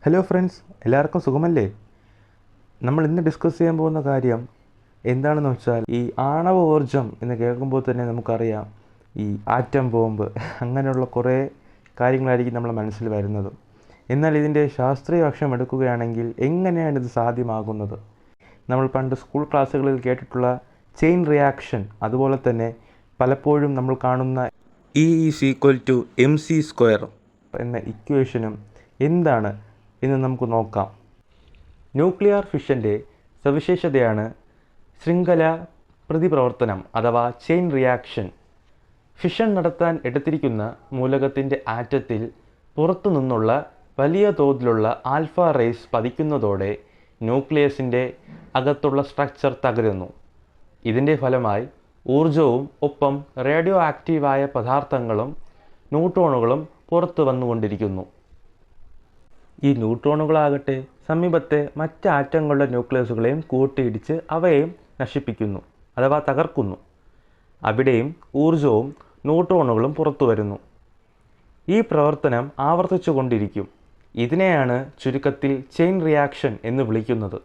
Hello friends, എല്ലാവർക്കും സുഖമല്ലേ? നമ്മൾ ഇന്ന് ഡിസ്കസ് ചെയ്യാൻ പോകുന്ന കാര്യം എന്താണെന്ന് വെച്ചാൽ ഈ ആണവ ഊർജം എന്ന് കേൾക്കുമ്പോൾ തന്നെ നമുക്കറിയാം ഈ ആറ്റം ബോംബ് അങ്ങനെയുള്ള കുറേ കാര്യങ്ങളായിരിക്കും നമ്മളെ മനസ്സിൽ വരുന്നത്. എന്നാൽ ഇതിൻ്റെ ശാസ്ത്രീയ വശം എടുക്കുകയാണെങ്കിൽ എങ്ങനെയാണ് ഇത് സാധ്യമാകുന്നത്? നമ്മൾ പണ്ട് സ്കൂൾ ക്ലാസ്സുകളിൽ കേട്ടിട്ടുള്ള ചെയിൻ റിയാക്ഷൻ, അതുപോലെ തന്നെ പലപ്പോഴും നമ്മൾ കാണുന്ന E=mc² എന്ന ഇക്വേഷനും എന്താണ് എന്ന് നമുക്ക് നോക്കാം. ന്യൂക്ലിയർ ഫിഷൻ്റെ സവിശേഷതയാണ് ശൃംഖല പ്രതിപ്രവർത്തനം അഥവാ ചെയിൻ റിയാക്ഷൻ. ഫിഷൻ നടത്താൻ എടുത്തിരിക്കുന്ന മൂലകത്തിൻ്റെ ആറ്റത്തിൽ പുറത്തു നിന്നുള്ള വലിയ തോതിലുള്ള ആൽഫ റേസ് പതിക്കുന്നതോടെ ന്യൂക്ലിയസിൻ്റെ അകത്തുള്ള സ്ട്രക്ചർ തകരുന്നു. ഇതിൻ്റെ ഫലമായി ഊർജവും ഒപ്പം റേഡിയോ ആക്റ്റീവായ പദാർത്ഥങ്ങളും ന്യൂട്രോണുകളും പുറത്തു വന്നുകൊണ്ടിരിക്കുന്നു. ഈ ന്യൂട്രോണുകളാകട്ടെ സമീപത്തെ മറ്റ് ആറ്റങ്ങളുടെ ന്യൂക്ലിയസുകളെയും കൂട്ടിയിടിച്ച് അവയെയും നശിപ്പിക്കുന്നു അഥവാ തകർക്കുന്നു. അവിടെയും ഊർജവും ന്യൂട്രോണുകളും പുറത്തു വരുന്നു. ഈ പ്രവർത്തനം ആവർത്തിച്ചു കൊണ്ടിരിക്കും. ഇതിനെയാണ് ചുരുക്കത്തിൽ ചെയിൻ റിയാക്ഷൻ എന്ന് വിളിക്കുന്നത്.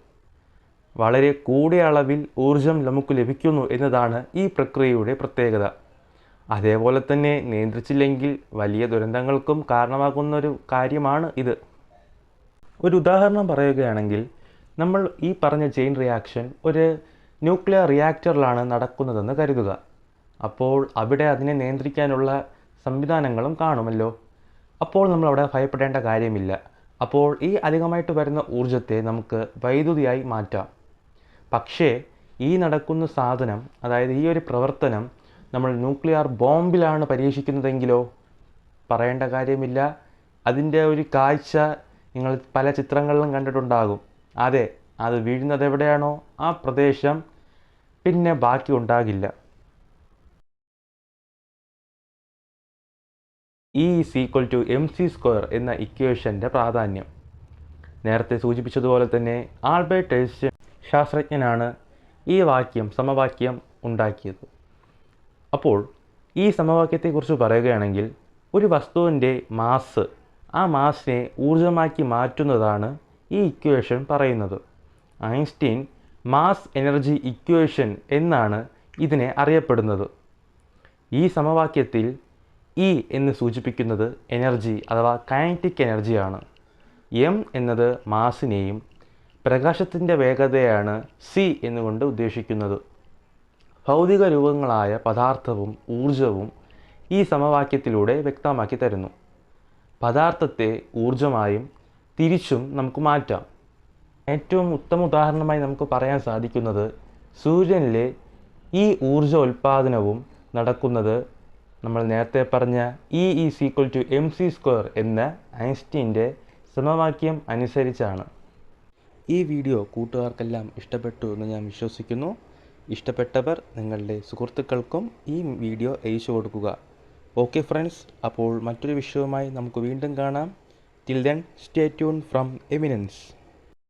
വളരെ കൂടിയ അളവിൽ ഊർജം നമുക്ക് ലഭിക്കുന്നു എന്നതാണ് ഈ പ്രക്രിയയുടെ പ്രത്യേകത. അതേപോലെ തന്നെ നിയന്ത്രിച്ചില്ലെങ്കിൽ വലിയ ദുരന്തങ്ങൾക്കും കാരണമാകുന്നൊരു കാര്യമാണ് ഇത്. ഒരു ഉദാഹരണം പറയുകയാണെങ്കിൽ, നമ്മൾ ഈ പറഞ്ഞ ചെയിൻ റിയാക്ഷൻ ഒരു ന്യൂക്ലിയർ റിയാക്ടറിലാണ് നടക്കുന്നതെന്ന് കരുതുക. അപ്പോൾ അവിടെ അതിനെ നിയന്ത്രിക്കാനുള്ള സംവിധാനങ്ങളും കാണുമല്ലോ. അപ്പോൾ നമ്മളവിടെ ഭയപ്പെടേണ്ട കാര്യമില്ല. അപ്പോൾ ഈ അധികമായിട്ട് വരുന്ന ഊർജത്തെ നമുക്ക് വൈദ്യുതിയായി മാറ്റാം. പക്ഷേ ഈ നടക്കുന്ന സാധനം, അതായത് ഈ ഒരു പ്രവർത്തനം നമ്മൾ ന്യൂക്ലിയർ ബോംബിലാണ് പരീക്ഷിക്കുന്നതെങ്കിലോ? പറയേണ്ട കാര്യമില്ല. അതിൻ്റെ ഒരു കാഴ്ച നിങ്ങൾ പല ചിത്രങ്ങളിലും കണ്ടിട്ടുണ്ടാകും. അതെ, അത് വീഴുന്നത് എവിടെയാണോ ആ പ്രദേശം പിന്നെ ബാക്കി ഉണ്ടാകില്ല. E=mc² എന്ന ഇക്വേഷൻ്റെ പ്രാധാന്യം നേരത്തെ സൂചിപ്പിച്ചതുപോലെ തന്നെ ആൽബർട്ട് ഐൻസ്റ്റൈൻ ശാസ്ത്രജ്ഞനാണ് ഈ സമവാക്യം ഉണ്ടാക്കിയത്. അപ്പോൾ ഈ സമവാക്യത്തെക്കുറിച്ച് പറയുകയാണെങ്കിൽ, ഒരു വസ്തുവിൻ്റെ മാസ്, ആ മാസിനെ ഊർജമാക്കി മാറ്റുന്നതാണ് ഈ ഇക്വേഷൻ പറയുന്നത്. ഐൻസ്റ്റീൻ മാസ് എനർജി ഇക്വേഷൻ എന്നാണ് ഇതിനെ അറിയപ്പെടുന്നത്. ഈ സമവാക്യത്തിൽ E എന്ന് സൂചിപ്പിക്കുന്നത് എനർജി അഥവാ കൈനറ്റിക് എനർജിയാണ്. M എന്നത് മാസിനെയും പ്രകാശത്തിൻ്റെ വേഗതയാണ് C എന്നുകൊണ്ട് ഉദ്ദേശിക്കുന്നത്. ഭൗതിക രൂപങ്ങളായ പദാർത്ഥവും ഊർജവും ഈ സമവാക്യത്തിലൂടെ വ്യക്തമാക്കി തരുന്നു. പദാർത്ഥത്തെ ഊർജമായും തിരിച്ചും നമുക്ക് മാറ്റാം. ഏറ്റവും ഉത്തമ ഉദാഹരണമായി നമുക്ക് പറയാൻ സാധിക്കുന്നത്, സൂര്യനിലെ ഈ ഊർജോൽപാദനവും നടക്കുന്നത് നമ്മൾ നേരത്തെ പറഞ്ഞ E=mc² എന്ന ഐൻസ്റ്റീൻ്റെ സമവാക്യം അനുസരിച്ചാണ്. ഈ വീഡിയോ കൂട്ടുകാർക്കെല്ലാം ഇഷ്ടപ്പെട്ടു എന്ന് ഞാൻ വിശ്വസിക്കുന്നു. ഇഷ്ടപ്പെട്ടവർ നിങ്ങളുടെ സുഹൃത്തുക്കൾക്കും ഈ വീഡിയോ അയച്ചു കൊടുക്കുക. ഓക്കെ ഫ്രണ്ട്സ്, അപ്പോൾ മറ്റൊരു വിഷയവുമായി നമുക്ക് വീണ്ടും കാണാം. Till then stay tune from eminence.